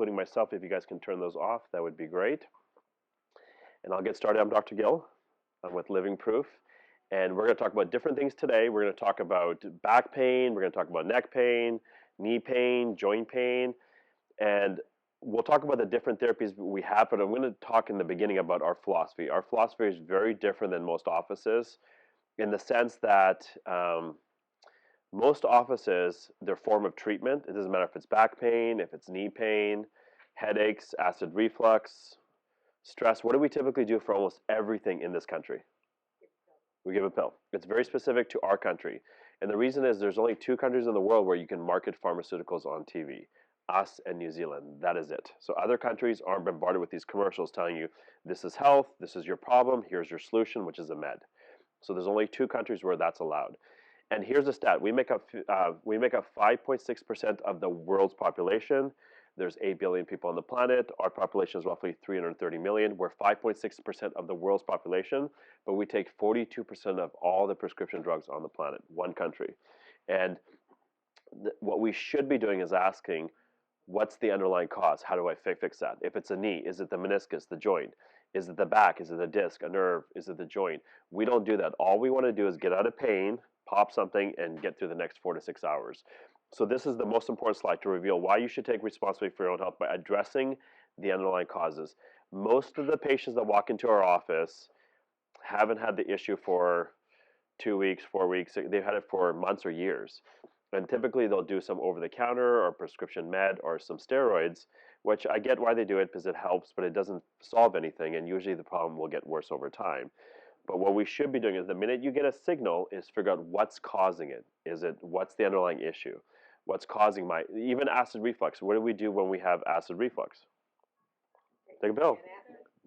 including myself. If you guys can turn those off, that would be great. And I'll get started. I'm Dr. Gill. I'm with Living Proof. And we're going to talk about different things today. We're going to talk about back pain. We're going to talk about neck pain, knee pain, joint pain. And we'll talk about the different therapies we have. But I'm going to talk in the beginning about our philosophy. Our philosophy is very different than most offices in the sense that most offices, their form of treatment, it doesn't matter if it's back pain, if it's knee pain, headaches, acid reflux, stress. What do we typically do for almost everything in this country? We give a pill. It's very specific to our country. And the reason is there's only 2 countries in the world where you can market pharmaceuticals on TV. Us and New Zealand. That is it. So other countries aren't bombarded with these commercials telling you this is health, this is your problem, here's your solution, which is a med. So there's only 2 countries where that's allowed. And here's a stat. We make up 5.6% of the world's population. There's 8 billion people on the planet. Our population is roughly 330 million. We're 5.6% of the world's population, but we take 42% of all the prescription drugs on the planet, one country. And what we should be doing is asking, what's the underlying cause? How do I fix that? If it's a knee, is it the meniscus, the joint? Is it the back? Is it a disc, a nerve? Is it the joint? We don't do that. All we want to do is get out of pain, pop something, and get through the next 4 to 6 hours. So this is the most important slide to reveal why you should take responsibility for your own health by addressing the underlying causes. Most of the patients that walk into our office haven't had the issue for 2 weeks, 4 weeks. They've had it for months or years. And typically they'll do some over-the-counter or prescription med or some steroids, which I get why they do it because it helps, but it doesn't solve anything, and usually the problem will get worse over time. But what we should be doing is the minute you get a signal is figure out what's causing it. What's the underlying issue? What's causing even acid reflux? What do we do when we have acid reflux? Take a pill.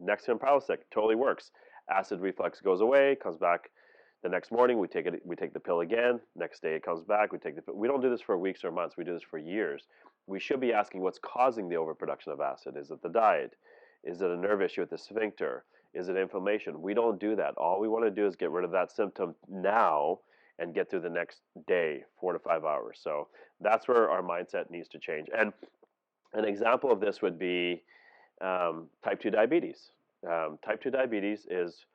Nexium Prilosec totally works. Acid reflux goes away, comes back the next morning. We take the pill again. Next day it comes back. We take the pill. We don't do this for weeks or months. We do this for years. We should be asking what's causing the overproduction of acid. Is it the diet? Is it a nerve issue with the sphincter? Is it inflammation? We don't do that. All we want to do is get rid of that symptom now and get through the next day, 4 to 5 hours. So that's where our mindset needs to change. And an example of this would be type 2 diabetes. Type 2 diabetes is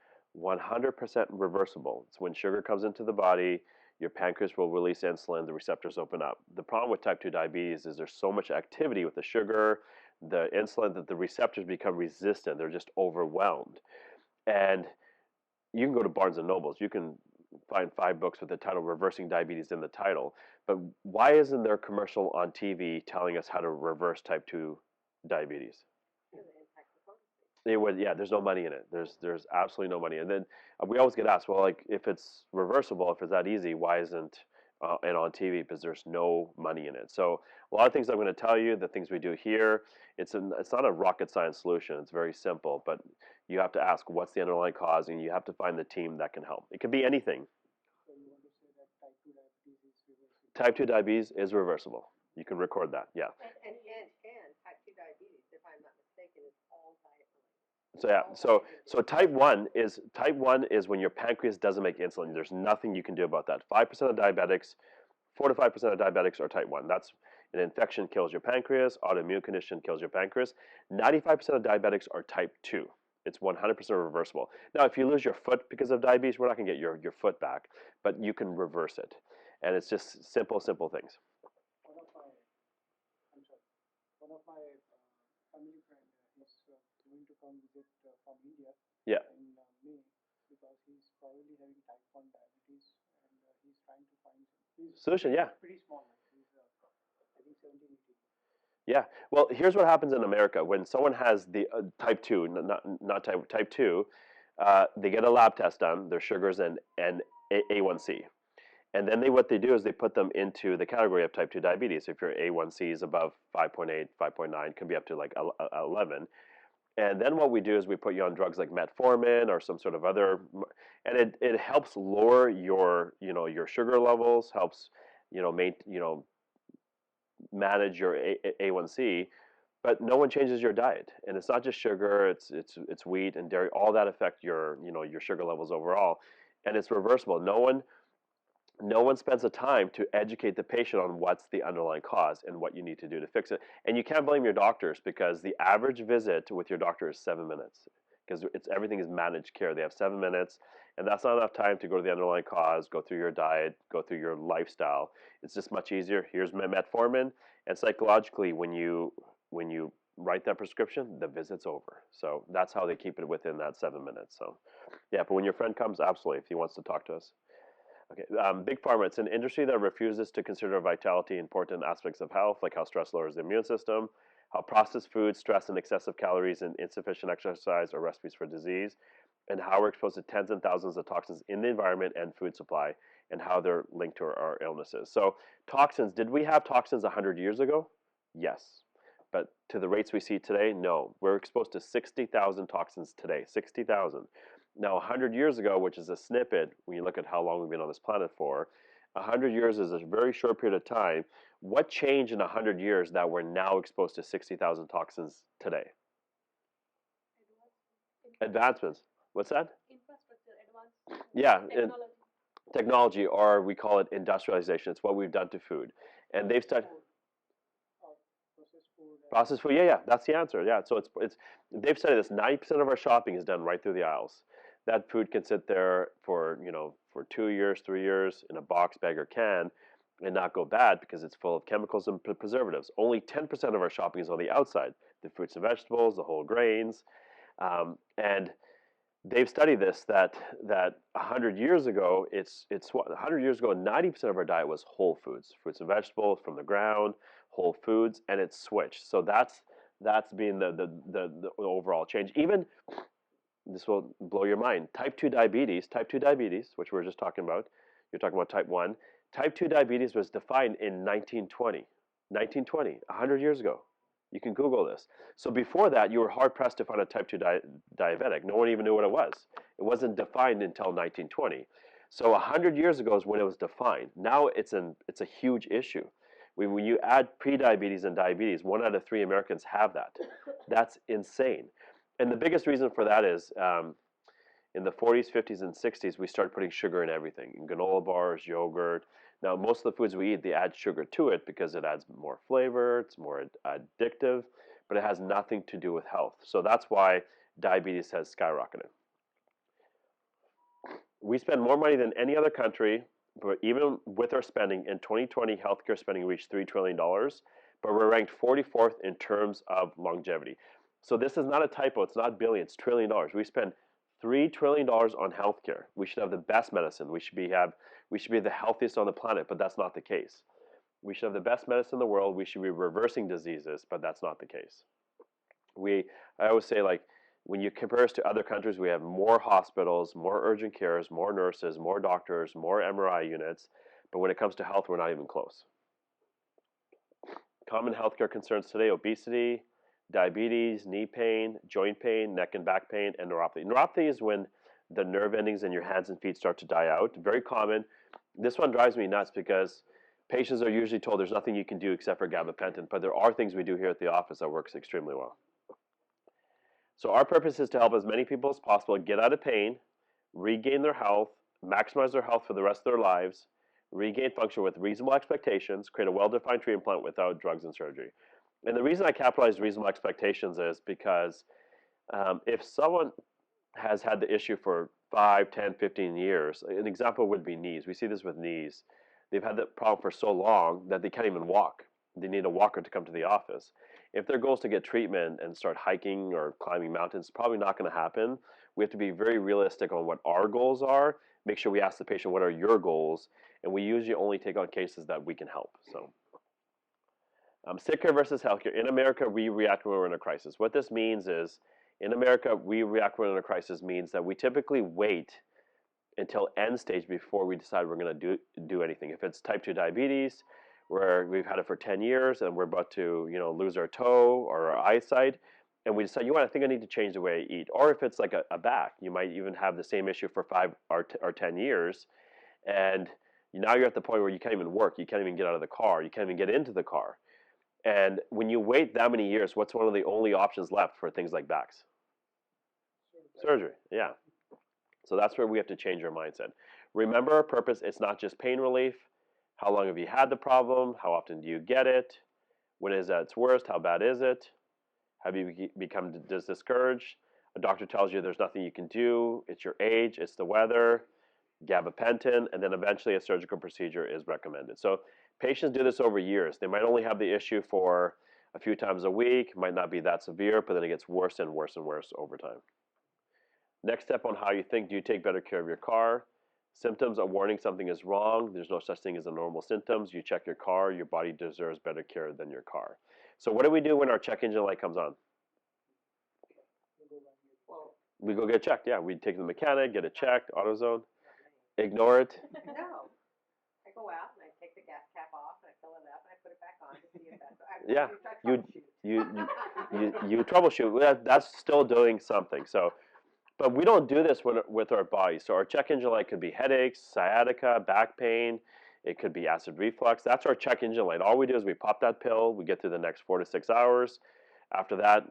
100% reversible. It's when sugar comes into the body, your pancreas will release insulin, the receptors open up. The problem with type 2 diabetes is there's so much activity with the sugar, the insulin, that the receptors become resistant. They're just overwhelmed. And you can go to Barnes and Nobles. You can find 5 books with the title Reversing Diabetes in the title. But why isn't there a commercial on TV telling us how to reverse type 2 diabetes? It would, yeah. There's no money in it. There's absolutely no money. And then we always get asked, well, like if it's reversible, if it's that easy, why isn't it on TV? Because there's no money in it. So a lot of things I'm going to tell you, the things we do here, it's not a rocket science solution. It's very simple, but you have to ask what's the underlying cause, and you have to find the team that can help. It could be anything. So you want to say that Type 2 diabetes is reversible. You can record that, yeah. And type 2 diabetes, if I'm not mistaken, is all diet related. So yeah, so type 1 is when your pancreas doesn't make insulin. There's nothing you can do about that. 5% of diabetics, 4 to 5% of diabetics are type 1. That's an infection kills your pancreas, autoimmune condition kills your pancreas. 95% of diabetics are type 2. It's 100% reversible. Now, if you lose your foot because of diabetes, we're not going to get your foot back, but you can reverse it. And it's just simple things. One of my family friend is going to come visit from India Yeah. in May, because he's probably having type 1 diabetes, and he's trying to find solution. Yeah. Pretty small. He's I think 17, 18. Yeah. Well, here's what happens in America when someone has the type 2, not type 2. They get a lab test done, their sugars and A1C. And then what they do is they put them into the category of type 2 diabetes. If your A1C is above 5.8, 5.9, can be up to like 11. And then what we do is we put you on drugs like metformin or some sort of other, and it helps lower your sugar levels, helps manage your A1C, but no one changes your diet. And it's not just sugar, it's wheat and dairy, all that affect your sugar levels overall, and it's reversible. no one spends the time to educate the patient on what's the underlying cause and what you need to do to fix it. And you can't blame your doctors, because the average visit with your doctor is 7 minutes, because everything is managed care. They have 7 minutes, and that's not enough time to go to the underlying cause, go through your diet, go through your lifestyle. It's just much easier. Here's metformin, and psychologically, when you write that prescription, the visit's over. So that's how they keep it within that 7 minutes. So yeah, but when your friend comes, absolutely, if he wants to talk to us. Okay, big pharma. It's an industry that refuses to consider vitality important aspects of health, like how stress lowers the immune system, how processed foods, stress, and excessive calories, and insufficient exercise are recipes for disease, and how we're exposed to tens and thousands of toxins in the environment and food supply, and how they're linked to our illnesses. So, toxins. Did we have toxins 100 years ago? Yes. But to the rates we see today, no. We're exposed to 60,000 toxins today. 60,000. Now, 100 years ago, which is a snippet, when you look at how long we've been on this planet for, 100 years is a very short period of time. What changed in 100 years that we're now exposed to 60,000 toxins today? Advancements. What's that? Infrastructure, advanced Yeah, technology. technology, or we call it industrialization. It's what we've done to food. And they've studied Processed food. processed food. Yeah, that's the answer. Yeah, so it's they've studied this. 90% of our shopping is done right through the aisles. That food can sit there for for 2 years, 3 years in a box, bag, or can, and not go bad because it's full of chemicals and preservatives. Only 10% of our shopping is on the outside. The fruits and vegetables, the whole grains, and they've studied this that 100 years ago, 100 years ago, 90% of our diet was whole foods, fruits and vegetables from the ground, whole foods, and it's switched. So that's been the overall change. Even this will blow your mind. Type 2 diabetes, which we were just talking about. You're talking about type 1. Type 2 diabetes was defined in 1920. 1920, 100 years ago. You can Google this. So before that, you were hard-pressed to find a type 2 diabetic. No one even knew what it was. It wasn't defined until 1920. So 100 years ago is when it was defined. Now it's a huge issue. When you add prediabetes and diabetes, 1 out of 3 Americans have that. That's insane. And the biggest reason for that is in the 40s, 50s, and 60s, we started putting sugar in everything, in granola bars, yogurt. Now, most of the foods we eat, they add sugar to it because it adds more flavor, it's more addictive, but it has nothing to do with health. So that's why diabetes has skyrocketed. We spend more money than any other country, but even with our spending, in 2020, healthcare spending reached $3 trillion, but we're ranked 44th in terms of longevity. So this is not a typo, it's not billion, it's $1 trillion. We spend $3 trillion on healthcare. We should have the best medicine. We should be the healthiest on the planet, but that's not the case. We should have the best medicine in the world. We should be reversing diseases, but that's not the case. I always say, like, when you compare us to other countries, we have more hospitals, more urgent cares, more nurses, more doctors, more MRI units, but when it comes to health, we're not even close. Common healthcare concerns today: obesity, diabetes, knee pain, joint pain, neck and back pain, and neuropathy. Neuropathy is when the nerve endings in your hands and feet start to die out. Very common. This one drives me nuts because patients are usually told there's nothing you can do except for gabapentin, but there are things we do here at the office that works extremely well. So our purpose is to help as many people as possible get out of pain, regain their health, maximize their health for the rest of their lives, regain function with reasonable expectations, create a well-defined treatment plan without drugs and surgery. And the reason I capitalize reasonable expectations is because if someone has had the issue for 5, 10, 15 years, an example would be knees. We see this with knees. They've had the problem for so long that they can't even walk. They need a walker to come to the office. If their goal is to get treatment and start hiking or climbing mountains, it's probably not going to happen. We have to be very realistic on what our goals are. Make sure we ask the patient, what are your goals? And we usually only take on cases that we can help. So, sick care versus healthcare. In America, we react when we're in a crisis. What this means is, in America, we react when we're in a crisis means that we typically wait until end stage before we decide we're going to do anything. If it's type 2 diabetes, where we've had it for 10 years and we're about to lose our toe or our eyesight, and we decide, I think I need to change the way I eat. Or if it's like a back, you might even have the same issue for 5 or 10 years, and now you're at the point where you can't even work, you can't even get out of the car, you can't even get into the car. And when you wait that many years, what's one of the only options left for things like backs? Surgery, yeah. So that's where we have to change our mindset. Remember our purpose, it's not just pain relief. How long have you had the problem? How often do you get it? When is it at its worst? How bad is it? Have you become discouraged? A doctor tells you there's nothing you can do. It's your age, it's the weather, gabapentin, and then eventually a surgical procedure is recommended. So patients do this over years. They might only have the issue for a few times a week, might not be that severe, but then it gets worse and worse and worse over time. Next step on how you think, do you take better care of your car? Symptoms are warning something is wrong. There's no such thing as a normal symptoms. You check your car, your body deserves better care than your car. So what do we do when our check engine light comes on? Well, We go get checked. Yeah, we take the mechanic, get it checked, AutoZone, ignore it. no. I go out and I take the gas cap off and I fill it up and I put it back on to see if that's. Yeah, I you troubleshoot. That's still doing something. So, but we don't do this with our bodies. So our check engine light could be headaches, sciatica, back pain. It could be acid reflux. That's our check engine light. All we do is we pop that pill. We get through the next 4 to 6 hours. After that,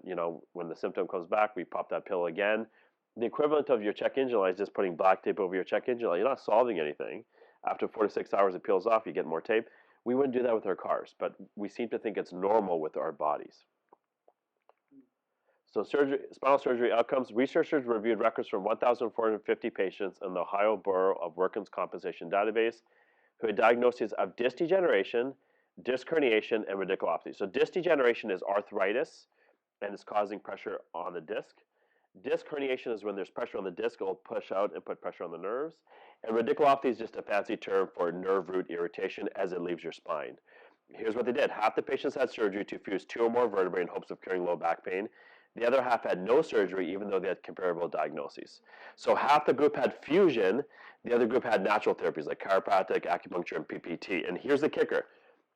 when the symptom comes back, we pop that pill again. The equivalent of your check engine light is just putting black tape over your check engine light. You're not solving anything. After 4 to 6 hours, it peels off. You get more tape. We wouldn't do that with our cars, but we seem to think it's normal with our bodies. So spinal surgery outcomes. Researchers reviewed records from 1,450 patients in the Ohio Bureau of Workers' Compensation database who had diagnoses of disc degeneration, disc herniation, and radiculopathy. So disc degeneration is arthritis, and it's causing pressure on the disc. Disc herniation is when there's pressure on the disc, it will push out and put pressure on the nerves. And radiculopathy is just a fancy term for nerve root irritation as it leaves your spine. Here's what they did. Half the patients had surgery to fuse 2 or more vertebrae in hopes of curing low back pain. The other half had no surgery, even though they had comparable diagnoses. So half the group had fusion, the other group had natural therapies like chiropractic, acupuncture, and PPT. And here's the kicker.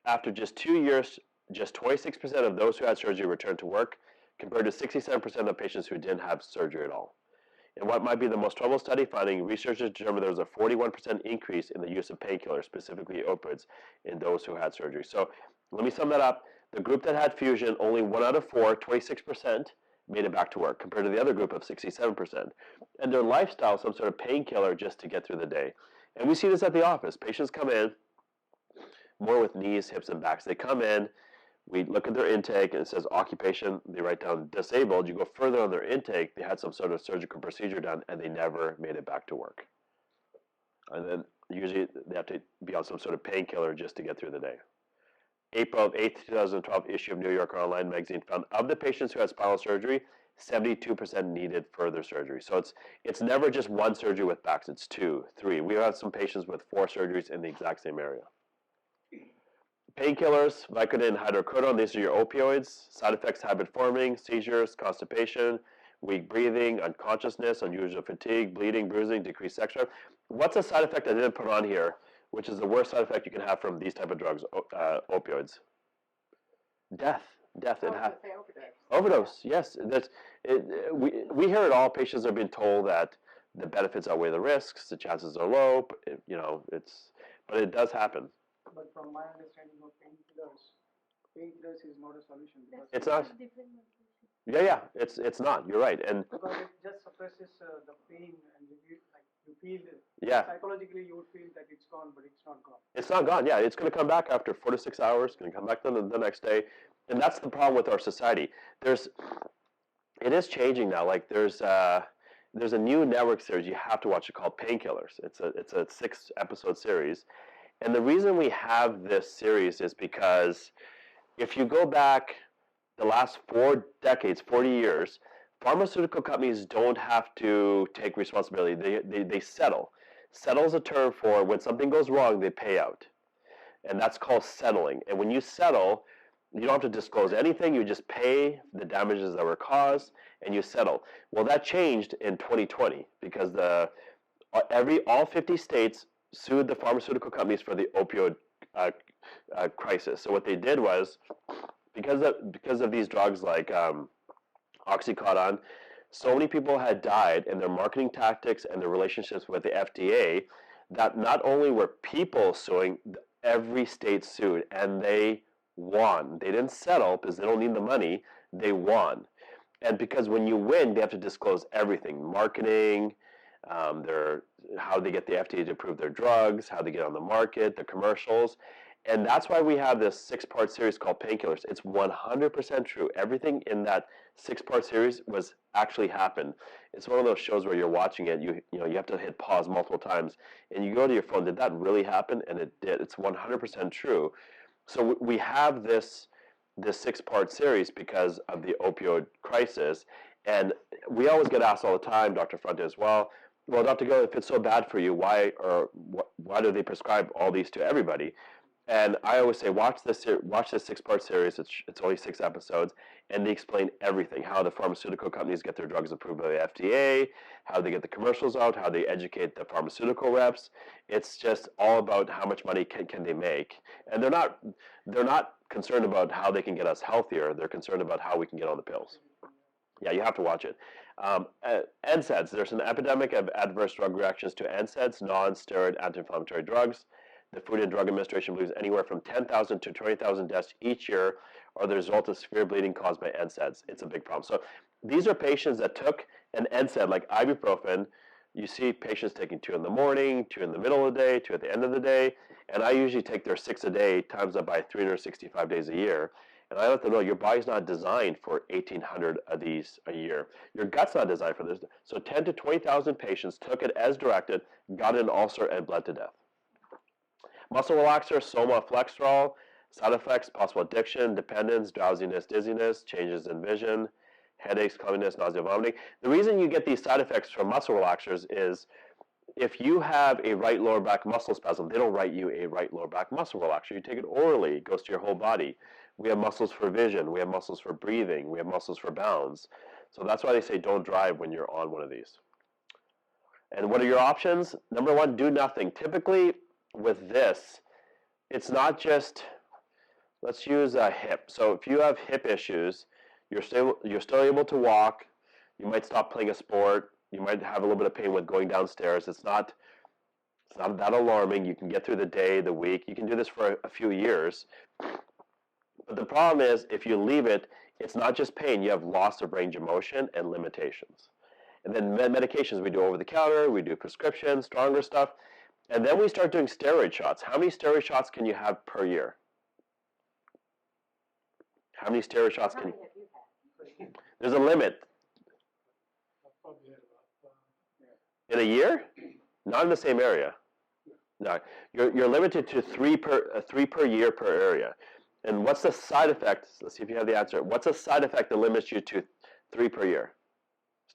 After just 2 years, just 26% of those who had surgery returned to work, compared to 67% of patients who didn't have surgery at all. In what might be the most troubled study finding, researchers determined there was a 41% increase in the use of painkillers, specifically opioids, in those who had surgery. So let me sum that up. The group that had fusion, only 1 out of 4, 26%, made it back to work, compared to the other group of 67%. And their lifestyle, some sort of painkiller just to get through the day. And we see this at the office. Patients come in, more with knees, hips, and backs. They come in, we look at their intake, and it says occupation. They write down disabled. You go further on their intake, they had some sort of surgical procedure done, and they never made it back to work. And then usually they have to be on some sort of painkiller just to get through the day. April 8th, 2012 issue of New Yorker Online magazine found of the patients who had spinal surgery, 72% needed further surgery. So it's never just one surgery with backs, it's 2, 3. We had some patients with 4 surgeries in the exact same area. Painkillers, Vicodin, hydrocodone, these are your opioids. Side effects, habit forming, seizures, constipation, weak breathing, unconsciousness, unusual fatigue, bleeding, bruising, decreased sex drive. What's a side effect I didn't put on here, which is the worst side effect you can have from these type of drugs, opioids? Death. Overdose, yes. We hear it all. Patients are being told that the benefits outweigh the risks, the chances are low, but it does happen. But from my understanding of painkillers is not a solution. It's not. Yeah, it's not. You're right, and because it just suppresses the pain, and you feel psychologically you would feel that it's gone, but it's not gone. It's not gone. Yeah, it's going to come back after 4 to 6 hours. It's going to come back the next day, and that's the problem with our society. It is changing now. Like there's a new network series you have to watch. It called Painkillers. It's a 6-episode series. And the reason we have this series is because if you go back the last 4 decades, 40 years, pharmaceutical companies don't have to take responsibility. They settle. Settle is a term for when something goes wrong, they pay out. And that's called settling. And when you settle, you don't have to disclose anything. You just pay the damages that were caused, and you settle. Well, that changed in 2020 because all 50 states sued the pharmaceutical companies for the opioid crisis. So what they did was, because of these drugs like Oxycodone, so many people had died in their marketing tactics and their relationships with the FDA that not only were people suing, every state sued, and they won. They didn't settle because they don't need the money. They won. And because when you win, they have to disclose everything, marketing, their how they get the FDA to approve their drugs, how they get on the market, the commercials. And that's why we have this 6-part series called Painkillers. It's 100% true. Everything in that 6-part series was actually happened. It's one of those shows where you're watching it, you have to hit pause multiple times, and you go to your phone, did that really happen? And it did. It's 100% true. So we have this 6-part series because of the opioid crisis, and we always get asked all the time, Dr. Fronte as well, Dr. Gill, if it's so bad for you, why do they prescribe all these to everybody? And I always say, watch this 6-part series. It's only 6 episodes, and they explain everything: how the pharmaceutical companies get their drugs approved by the FDA, how they get the commercials out, how they educate the pharmaceutical reps. It's just all about how much money can they make, and they're not concerned about how they can get us healthier. They're concerned about how we can get on the pills. Yeah, you have to watch it. NSAIDs. There's an epidemic of adverse drug reactions to NSAIDs, non-steroid anti-inflammatory drugs. The Food and Drug Administration believes anywhere from 10,000 to 20,000 deaths each year are the result of severe bleeding caused by NSAIDs. It's a big problem. So these are patients that took an NSAID like ibuprofen. You see patients taking 2 in the morning, 2 in the middle of the day, 2 at the end of the day, and I usually take their 6 a day times up by 365 days a year. And I let them know your body's not designed for 1,800 of these a year. Your gut's not designed for this. So 10 to 20,000 patients took it as directed, got an ulcer, and bled to death. Muscle relaxer, Soma, Flexerol. Side effects: possible addiction, dependence, drowsiness, dizziness, changes in vision, headaches, clamminess, nausea, vomiting. The reason you get these side effects from muscle relaxers is if you have a right lower back muscle spasm, they don't write you a right lower back muscle relaxer. You take it orally, it goes to your whole body. We have muscles for vision, we have muscles for breathing, we have muscles for balance. So that's why they say don't drive when you're on one of these. And what are your options? Number 1, do nothing. Typically with this, it's not just, let's use a hip. So if you have hip issues, you're still able to walk, you might stop playing a sport, you might have a little bit of pain with going downstairs. It's not that alarming. You can get through the day, the week. You can do this for a few years. But the problem is, if you leave it, it's not just pain. You have loss of range of motion and limitations. And then medications, we do over the counter, we do prescriptions, stronger stuff. And then we start doing steroid shots. How many steroid shots can you have per year? How many steroid shots How can many have you had? There's a limit. In a year? Not in the same area. No, you're limited to 3 per year per area. And what's the side effect? Let's see if you have the answer. What's the side effect that limits you to 3 per year?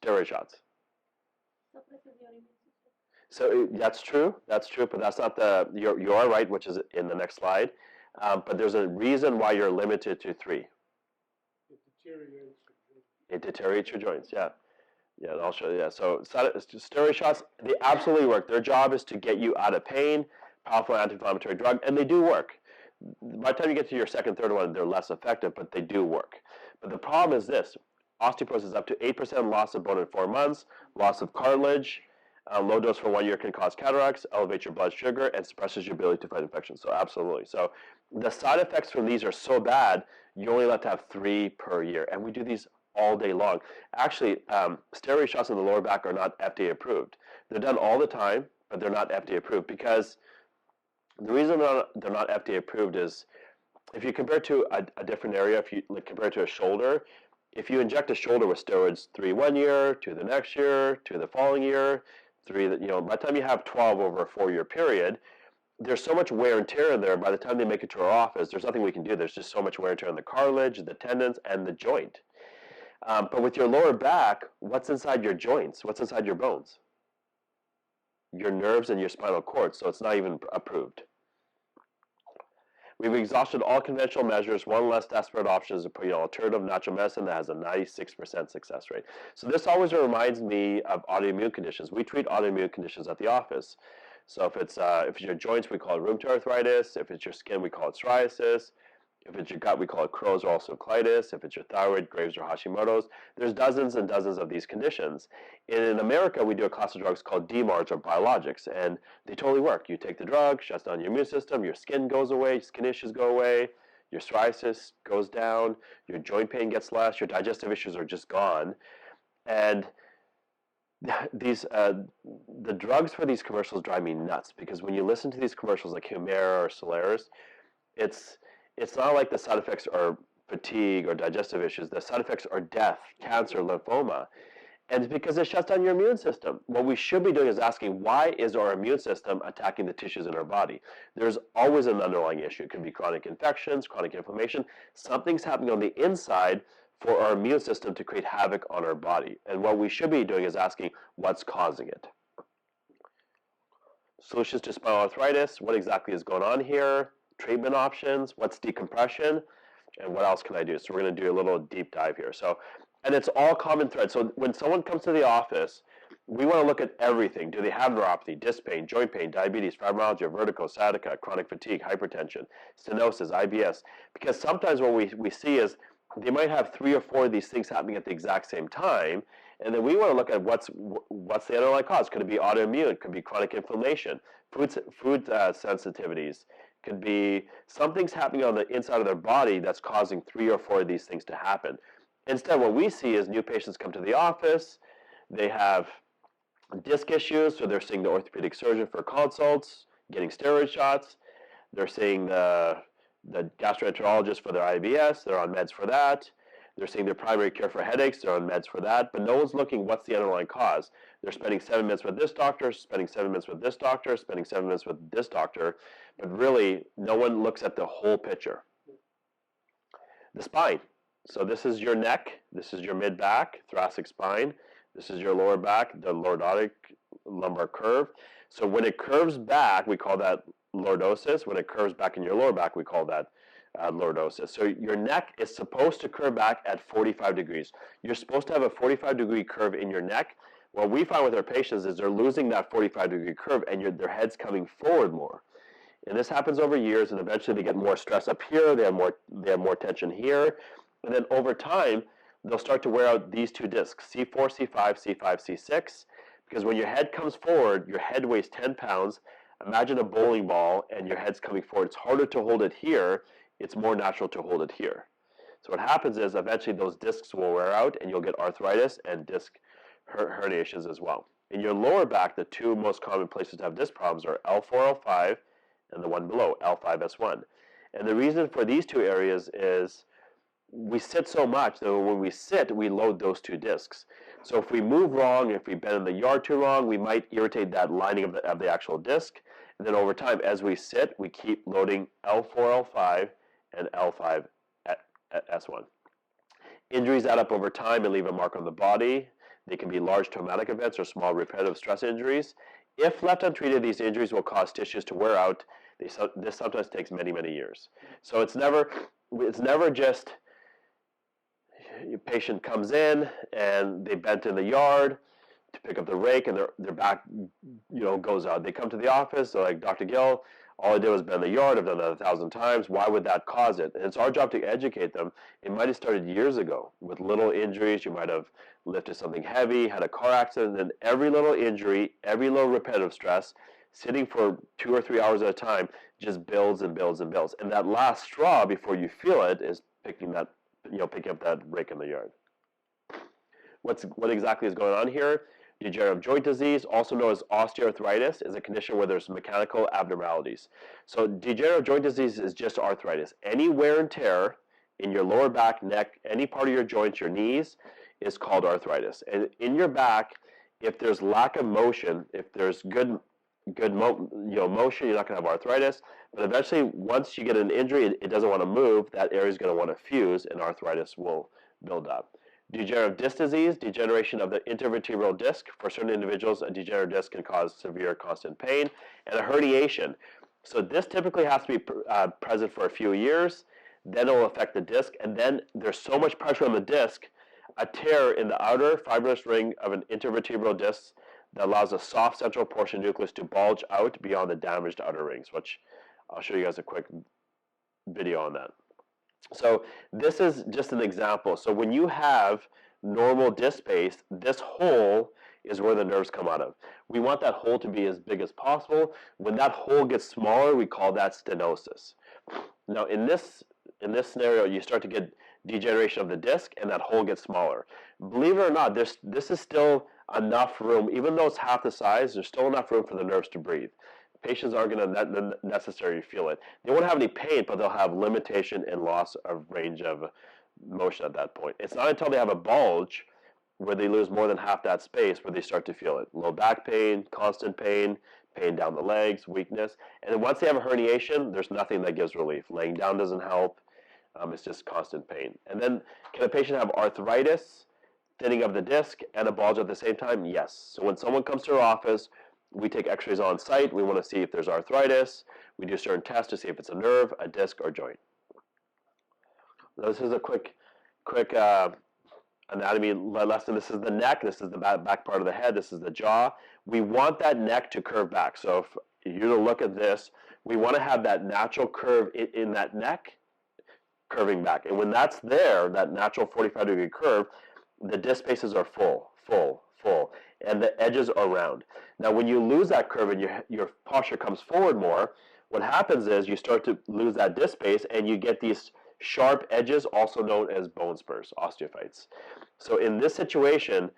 Steroid shots. So that's true, but that's not you are right, which is in the next slide. But there's a reason why you're limited to 3. It deteriorates your joints, yeah. Yeah, I'll show you. Yeah, so steroid shots, they absolutely work. Their job is to get you out of pain, powerful anti-inflammatory drug, and they do work. By the time you get to your second, third one, they're less effective, but they do work. But the problem is this: osteoporosis, up to 8% loss of bone in 4 months, loss of cartilage. Low dose for 1 year can cause cataracts, elevate your blood sugar, and suppresses your ability to fight infections. So absolutely. So the side effects from these are so bad, you only allowed to have 3 per year. And we do these all day long. Actually, steroid shots in the lower back are not FDA approved. They're done all the time, but they're not FDA approved because the reason they're not FDA approved is if you compare to a different area, if you compare to a shoulder, if you inject a shoulder with steroids 3 1 year, 2 the next year, 2 the following year, 3 by the time you have 12 over a 4-year period, there's so much wear and tear there. By the time they make it to our office, there's nothing we can do. There's just so much wear and tear on the cartilage, the tendons, and the joint. But with your lower back, what's inside your joints? What's inside your bones? Your nerves and your spinal cord, so it's not even approved. We've exhausted all conventional measures. One less desperate option is to put an alternative natural medicine that has a 96% success rate. So this always reminds me of autoimmune conditions. We treat autoimmune conditions at the office. So if it's your joints, we call it rheumatoid arthritis. If it's your skin, we call it psoriasis. If it's your gut, we call it Crohn's or ulcerative colitis. If it's your thyroid, Graves' or Hashimoto's. There's dozens and dozens of these conditions. In America, we do a class of drugs called DMARDs, or biologics, and they totally work. You take the drug, shuts down your immune system, your skin goes away, skin issues go away, your psoriasis goes down, your joint pain gets less, your digestive issues are just gone. And these the drugs for these commercials drive me nuts, because when you listen to these commercials like Humira or Solaris, it's it's not like the side effects are fatigue or digestive issues. The side effects are death, cancer, lymphoma. And it's because it shuts down your immune system. What we should be doing is asking, why is our immune system attacking the tissues in our body? There's always an underlying issue. It could be chronic infections, chronic inflammation. Something's happening on the inside for our immune system to create havoc on our body. And what we should be doing is asking, what's causing it? Solutions to spinal arthritis, what exactly is going on here? Treatment options, what's decompression, and what else can I do? So we're going to do a little deep dive here. And it's all common thread. So when someone comes to the office, we want to look at everything. Do they have neuropathy, disc pain, joint pain, diabetes, fibromyalgia, vertigo, sciatica, chronic fatigue, hypertension, stenosis, IBS? Because sometimes what we see is they might have 3 or 4 of these things happening at the exact same time, and then we want to look at what's the underlying cause. Could it be autoimmune? Could be chronic inflammation, food sensitivities. Could be something's happening on the inside of their body that's causing 3 or 4 of these things to happen. Instead, what we see is new patients come to the office, they have disc issues, so they're seeing the orthopedic surgeon for consults, getting steroid shots. They're seeing the gastroenterologist for their IBS, they're on meds for that. They're seeing their primary care for headaches, they're on meds for that, but no one's looking what's the underlying cause. They're spending 7 minutes with this doctor, spending 7 minutes with this doctor, spending 7 minutes with this doctor, but really no one looks at the whole picture. The spine. So this is your neck, this is your mid-back, thoracic spine, this is your lower back, the lordotic lumbar curve. So when it curves back, we call that lordosis. When it curves back in your lower back, we call that lordosis. So your neck is supposed to curve back at 45 degrees. You're supposed to have a 45-degree curve in your neck. What we find with our patients is they're losing that 45-degree curve, and their head's coming forward more. And this happens over years, and eventually they get more stress up here, they have more tension here, and then over time, they'll start to wear out these 2 discs, C4, C5, C5, C6, because when your head comes forward, your head weighs 10 pounds. Imagine a bowling ball, and your head's coming forward. It's harder to hold it here. It's more natural to hold it here. So what happens is eventually those discs will wear out, and you'll get arthritis and disc herniations as well. In your lower back, the 2 most common places to have disc problems are L4, L5, and the one below, L5S1. And the reason for these 2 areas is we sit so much that when we sit, we load those 2 discs. So if we move wrong, if we bend in the yard too long, we might irritate that lining of the actual disc. And then over time, as we sit, we keep loading L4, L5, and L5 S1. Injuries add up over time and leave a mark on the body. They can be large traumatic events or small repetitive stress injuries. If left untreated, these injuries will cause tissues to wear out. This sometimes takes many, many years. So it's never just your patient comes in and they bent in the yard to pick up the rake and their back goes out. They come to the office, they're like, Dr. Gill, all I did was bend the yard. I've done that 1,000 times. Why would that cause it? And it's our job to educate them. It might have started years ago with little injuries. You might have lifted something heavy, had a car accident, and every little injury, every little repetitive stress, sitting for 2 or 3 hours at a time just builds and builds and builds. And that last straw before you feel it is picking up that rake in the yard. What exactly is going on here? Degenerative joint disease, also known as osteoarthritis, is a condition where there's mechanical abnormalities. So degenerative joint disease is just arthritis. Any wear and tear in your lower back, neck, any part of your joints, your knees, is called arthritis. And in your back, if there's lack of motion, if there's good motion, you're not going to have arthritis. But eventually, once you get an injury, it doesn't want to move. That area is going to want to fuse, and arthritis will build up. Degenerative disc disease, degeneration of the intervertebral disc. For certain individuals, a degenerative disc can cause severe constant pain. And a herniation. So this typically has to be present for a few years. Then it will affect the disc. And then there's so much pressure on the disc, a tear in the outer fibrous ring of an intervertebral disc that allows a soft central portion nucleus to bulge out beyond the damaged outer rings, which I'll show you guys a quick video on that. So this is just an example. So when you have normal disc space, this hole is where the nerves come out of. We want that hole to be as big as possible. When that hole gets smaller, we call that stenosis. Now in this scenario, you start to get degeneration of the disc, and that hole gets smaller. Believe it or not, this is still enough room, even though it's half the size, there's still enough room for the nerves to breathe. Patients aren't going to necessarily feel it. They won't have any pain, but they'll have limitation and loss of range of motion at that point. It's not until they have a bulge where they lose more than half that space where they start to feel it. Low back pain, constant pain, pain down the legs, weakness. And then once they have a herniation, there's nothing that gives relief. Laying down doesn't help. It's just constant pain. And then can a patient have arthritis, thinning of the disc, and a bulge at the same time? Yes. So when someone comes to our office, we take x-rays on site. We want to see if there's arthritis. We do certain tests to see if it's a nerve, a disc, or joint. Now, this is a quick anatomy lesson. This is the neck. This is the back part of the head. This is the jaw. We want that neck to curve back. So if you look at this, we want to have that natural curve in that neck curving back. And when that's there, that natural 45-degree curve, the disc spaces are full, and the edges are round. Now, when you lose that curve and your posture comes forward more, what happens is you start to lose that disc space, and you get these sharp edges, also known as bone spurs, osteophytes. So in this situation,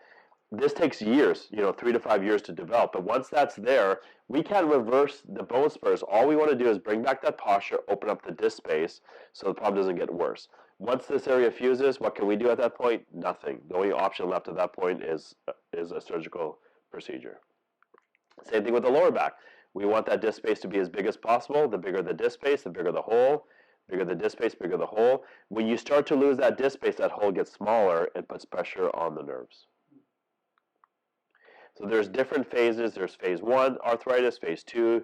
this takes years, 3 to 5 years to develop. But once that's there, we can reverse the bone spurs. All we want to do is bring back that posture, open up the disc space so the problem doesn't get worse. Once this area fuses, what can we do at that point? Nothing. The only option left at that point is a surgical procedure. Same thing with the lower back. We want that disc space to be as big as possible. The bigger the disc space, the bigger the hole. Bigger the disc space, bigger the hole. When you start to lose that disc space, that hole gets smaller and puts pressure on the nerves. So there's different phases. There's phase 1, arthritis, phase 2,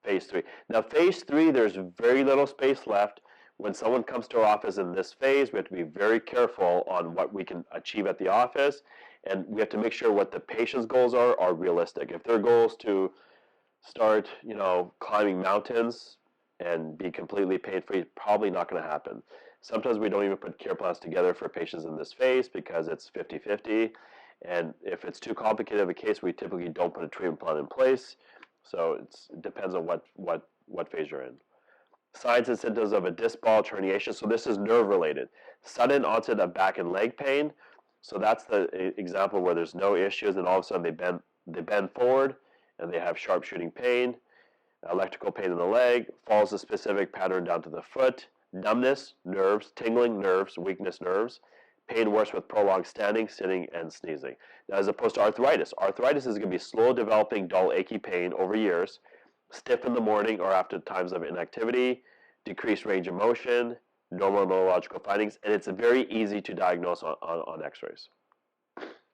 phase 3. Now phase 3, there's very little space left. When someone comes to our office in this phase, we have to be very careful on what we can achieve at the office, and we have to make sure what the patient's goals are realistic. If their goal is to start, climbing mountains and be completely pain-free, probably not going to happen. Sometimes we don't even put care plans together for patients in this phase because it's 50-50. And if it's too complicated of a case, we typically don't put a treatment plan in place. So it depends on what phase you're in. Signs and symptoms of a disc bulge herniation. So this is nerve related. Sudden onset of back and leg pain. So that's the example where there's no issues and all of a sudden they bend forward and they have sharp shooting pain. Electrical pain in the leg, follows a specific pattern down to the foot, numbness, nerves, tingling nerves, weakness nerves, pain worse with prolonged standing, sitting, and sneezing. Now, as opposed to arthritis. Arthritis is going to be slow developing, dull, achy pain over years, stiff in the morning or after times of inactivity, decreased range of motion, normal neurological findings, and it's very easy to diagnose on x-rays.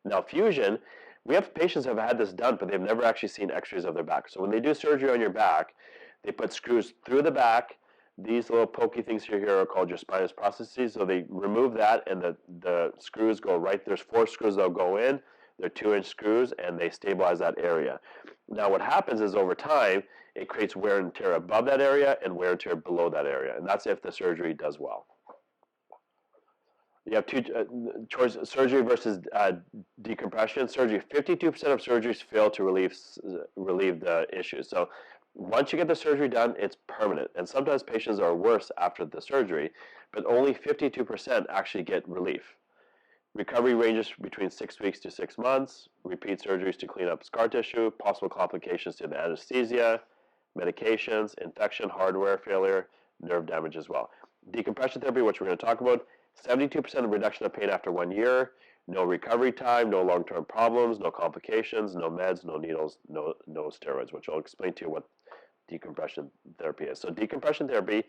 Now, fusion, we have patients who have had this done, but they've never actually seen x-rays of their back. So when they do surgery on your back, they put screws through the back. These little pokey things here are called your spinous processes. So they remove that, and the screws go right. There's 4 screws that'll go in. They're 2-inch screws, and they stabilize that area. Now what happens is over time, it creates wear and tear above that area and wear and tear below that area. And that's if the surgery does well. You have two choices: surgery versus decompression. Surgery, 52% of surgeries fail to relieve the issues. So once you get the surgery done, it's permanent. And sometimes patients are worse after the surgery, but only 52% actually get relief. Recovery ranges between 6 weeks to 6 months. Repeat surgeries to clean up scar tissue. Possible complications to the anesthesia, medications, infection, hardware failure, nerve damage as well. Decompression therapy, which we're going to talk about, 72% reduction of pain after 1 year, no recovery time, no long-term problems, no complications, no meds, no needles, no steroids, which I'll explain to you what decompression therapy is. So decompression therapy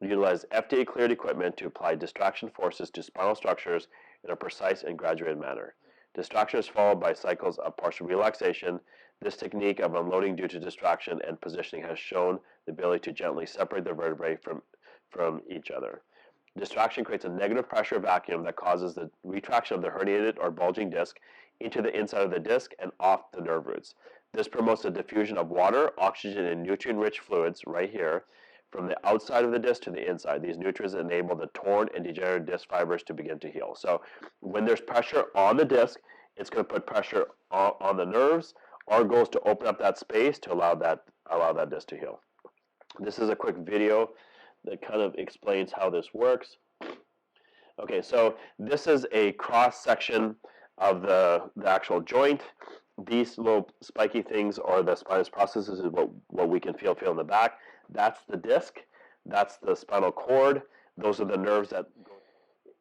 utilizes FDA-cleared equipment to apply distraction forces to spinal structures in a precise and graduated manner. Distraction is followed by cycles of partial relaxation. This technique of unloading due to distraction and positioning has shown the ability to gently separate the vertebrae from each other. Distraction creates a negative pressure vacuum that causes the retraction of the herniated or bulging disc into the inside of the disc and off the nerve roots. This promotes the diffusion of water, oxygen, and nutrient-rich fluids right here from the outside of the disc to the inside. These nutrients enable the torn and degenerated disc fibers to begin to heal. So when there's pressure on the disc, it's going to put pressure on the nerves. Our goal is to open up that space to allow that disc to heal. This is a quick video that kind of explains how this works. Okay, so this is a cross section of the actual joint. These little spiky things are the spinous processes, is what we can feel in the back. That's the disc. That's the spinal cord. Those are the nerves that go.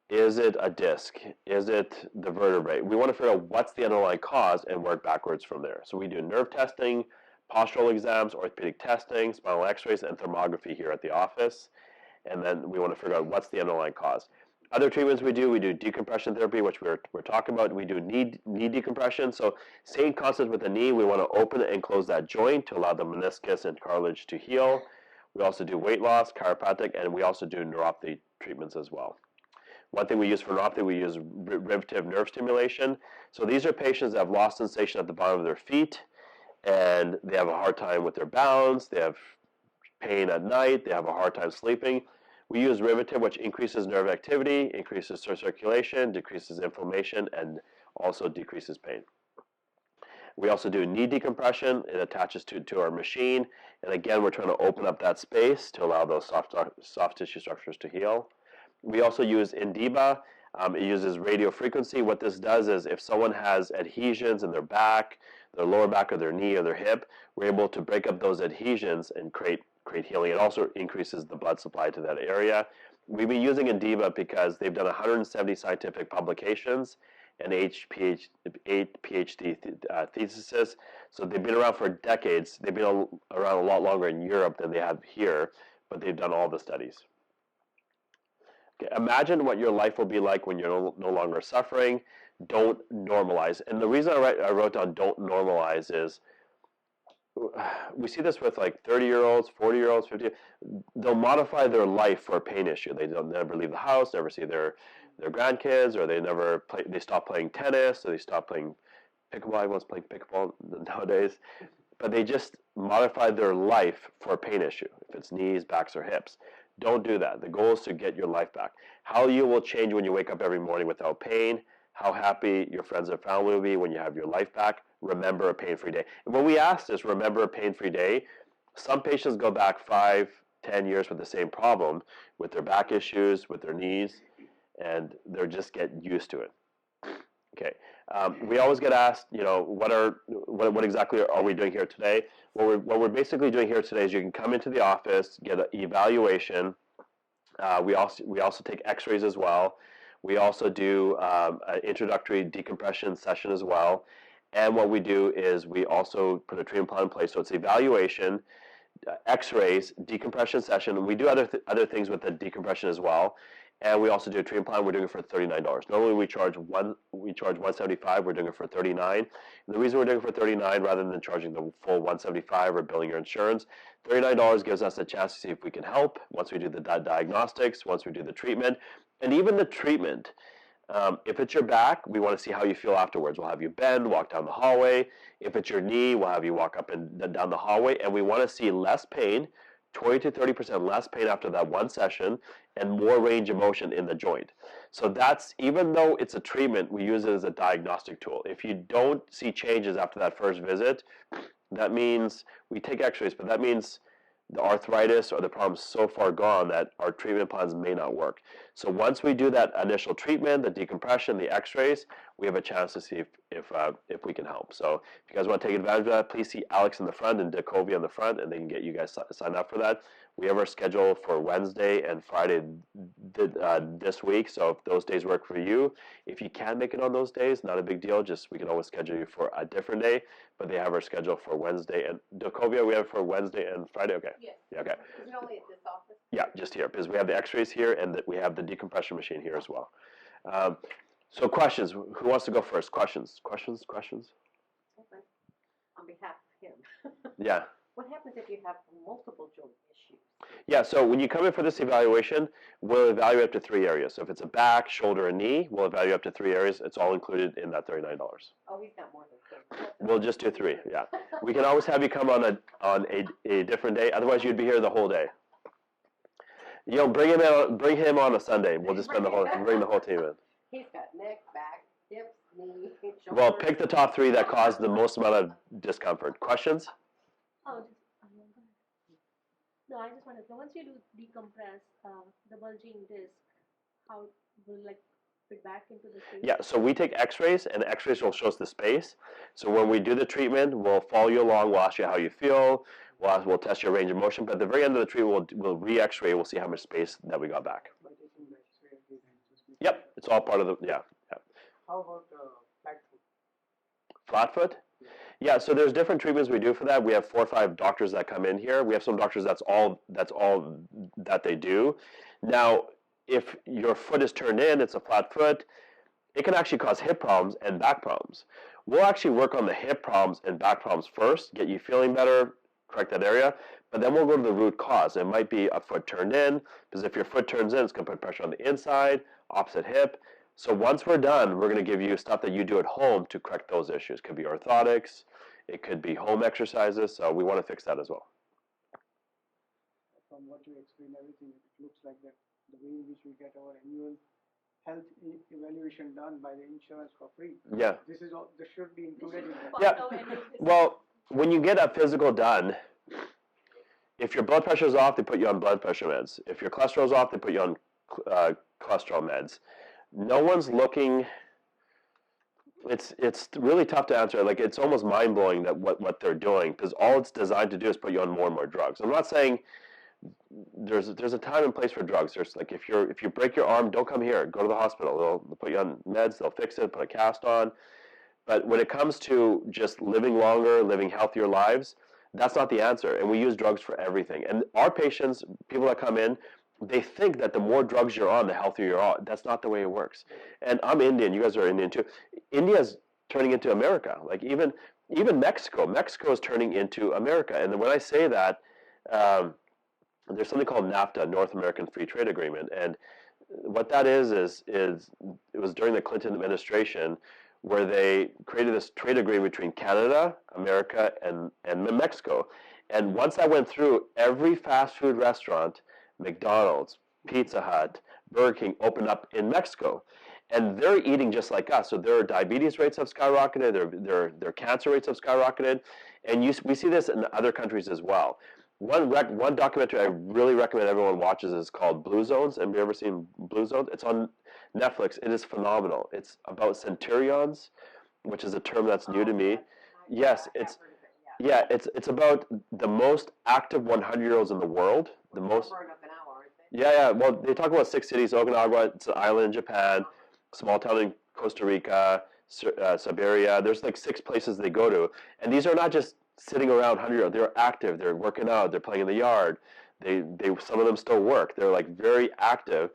Is it a disc? Is it the vertebrae? We want to figure out what's the underlying cause and work backwards from there. So we do nerve testing, postural exams, orthopedic testing, spinal x-rays, and thermography here at the office. And then we want to figure out what's the underlying cause. Other treatments we do decompression therapy, which we're talking about. We do knee decompression. So same concept with the knee. We want to open and close that joint to allow the meniscus and cartilage to heal. We also do weight loss, chiropractic, and we also do neuropathy treatments as well. One thing we use for neuropathy, we use rivetive nerve stimulation. So these are patients that have lost sensation at the bottom of their feet, and they have a hard time with their balance. They have pain at night. They have a hard time sleeping. We use rivetive, which increases nerve activity, increases circulation, decreases inflammation, and also decreases pain. We also do knee decompression. It attaches to our machine. And again, we're trying to open up that space to allow those soft tissue structures to heal. We also use Indiba. It uses radio frequency. What this does is if someone has adhesions in their back, their lower back, or their knee, or their hip, we're able to break up those adhesions and create healing. It also increases the blood supply to that area. We've been using Indiba because they've done 170 scientific publications and 8 PhD theses. So they've been around for decades. They've been around a lot longer in Europe than they have here, but they've done all the studies. Okay, imagine what your life will be like when you're no longer suffering. Don't normalize. And the reason I wrote down don't normalize is we see this with like 30-year-olds, 40-year-olds, 50. They'll modify their life for a pain issue. They don't never leave the house, never see their grandkids, or they stop playing tennis, or they stop playing pickleball. Everyone's playing pickleball nowadays. But they just modify their life for a pain issue, if it's knees, backs, or hips. Don't do that. The goal is to get your life back. How you will change when you wake up every morning without pain, how happy your friends and family will be when you have your life back. Remember a pain-free day. And when we ask this, remember a pain-free day, some patients go back 5, 10 years with the same problem, with their back issues, with their knees, and they're just getting used to it. Okay. We always get asked, what exactly are we doing here today? What we're basically doing here today is you can come into the office, get an evaluation. We also take X-rays as well. We also do an introductory decompression session as well. And what we do is we also put a treatment plan in place. So it's evaluation, X-rays, decompression session. And we do other things with the decompression as well. And we also do a treatment plan. We're doing it for $39. Normally we charge $175. We're doing it for $39. And the reason we're doing it for $39 rather than charging the full $175 or billing your insurance, $39 gives us a chance to see if we can help once we do the diagnostics, once we do the treatment, and even the treatment. If it's your back, we want to see how you feel afterwards. We'll have you bend, walk down the hallway. If it's your knee, we'll have you walk up and down the hallway, and we want to see less pain, 20 to 30% less pain after that one session, and more range of motion in the joint. So that's, even though it's a treatment, we use it as a diagnostic tool. If you don't see changes after that first visit, that means we take X-rays, but that means the arthritis or the problem's so far gone that our treatment plans may not work. So once we do that initial treatment, the decompression, the X-rays, we have a chance to see if we can help. So if you guys want to take advantage of that, please see Alex in the front and Decovia in the front, and they can get you guys signed up for that. We have our schedule for Wednesday and Friday this week, so if those days work for you, if you can make it on those days, not a big deal. Just we can always schedule you for a different day, but they have our schedule for Wednesday and Decovia. We have for Wednesday and Friday. Okay. Yes. Yeah. Okay. Is it only at this office? Yeah, just here because we have the X-rays here and we have the decompression machine here as well. So questions. Who wants to go first? Questions. Okay. On behalf of him. Yeah. What happens if you have multiple joint issues? Yeah, so when you come in for this evaluation, we'll evaluate up to 3 areas. So if it's a back, shoulder, and knee, we'll evaluate up to 3 areas. It's all included in that $39. Oh, he's got more than 3. We'll just do 3, yeah. We can always have you come on a different day. Otherwise, you'd be here the whole day. Bring him on a Sunday. We'll just bring the whole team in. He's got neck, back, hips, knee, shoulders. Well, pick the top 3 that cause the most amount of discomfort. Questions? Oh, no, I just wanted to know, once you do decompress the bulging disc, how will like fit back into the space? Yeah, so we take x-rays, and the x-rays will show us the space. So when we do the treatment, we'll follow you along, we'll ask you how you feel, we'll test your range of motion, but at the very end of the treatment, we'll re-x-ray, we'll see how much space that we got back. By taking the X-ray every time, just make Yep, sure. it's all part of the, yeah. How about flat foot? Flat foot? Yeah, so there's different treatments we do for that. We have 4 or 5 doctors that come in here. We have some doctors that's all that they do. Now, if your foot is turned in, it's a flat foot, it can actually cause hip problems and back problems. We'll actually work on the hip problems and back problems first, get you feeling better, correct that area, but then we'll go to the root cause. It might be a foot turned in, because if your foot turns in, it's going to put pressure on the inside, opposite hip. So once we're done, we're going to give you stuff that you do at home to correct those issues. It could be orthotics, it could be home exercises, so we want to fix that as well. From what you explained, everything, it looks like that the way in which we get our annual health evaluation done by the insurance for free. Yeah. This is all. This should be included in that. Yeah. Well, when you get a physical done, if your blood pressure is off, they put you on blood pressure meds. If your cholesterol is off, they put you on cholesterol meds. No one's looking. It's really tough to answer. Like, it's almost mind blowing that what they're doing, because all it's designed to do is put you on more and more drugs. I'm not saying there's a time and place for drugs. There's like, if you break your arm, don't come here. Go to the hospital. They'll put you on meds. They'll fix it. Put a cast on. But when it comes to just living longer, living healthier lives, that's not the answer. And we use drugs for everything. And our patients, people that come in, they think that the more drugs you're on, the healthier you're on. That's not the way it works. And I'm Indian. You guys are Indian too. India's turning into America. Like even Mexico. Mexico is turning into America. And when I say that, there's something called NAFTA, North American Free Trade Agreement. And what that is it was during the Clinton administration where they created this trade agreement between Canada, America, and Mexico. And once that went through, every fast food restaurant, McDonald's, Pizza Hut, Burger King, opened up in Mexico. And they're eating just like us. So their diabetes rates have skyrocketed, their cancer rates have skyrocketed. And we see this in other countries as well. One documentary I really recommend everyone watches is called Blue Zones. Have you ever seen Blue Zones? It's on Netflix. It is phenomenal. It's about centurions, which is a term that's new to me. Yes, it's about the most active 100-year-olds in the world. The most. Burn up an hour, aren't they? Yeah. Well, they talk about 6 cities: Okinawa, it's an island in Japan, small town in Costa Rica, Siberia. There's like 6 places they go to, and these are not just sitting around 100-year-olds. They're active. They're working out. They're playing in the yard. They some of them still work. They're like very active,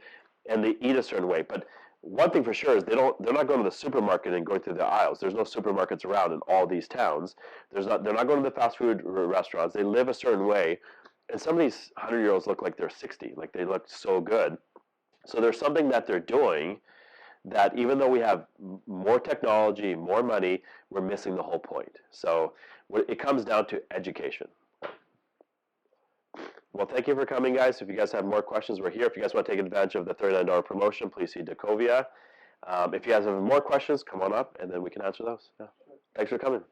and they eat a certain way. But one thing for sure is they're not going to the supermarket and going through the aisles. There's no supermarkets around in all these towns. They're not going to the fast food restaurants. They live a certain way, and some of these 100-year-olds look like they're 60. Like, they look so good. So there's something that they're doing that, even though we have more technology, more money, we're missing the whole point. So it comes down to education. Well, thank you for coming, guys. If you guys have more questions, we're here. If you guys want to take advantage of the $39 promotion, please see Decovia. If you guys have more questions, come on up, and then we can answer those. Yeah. Thanks for coming.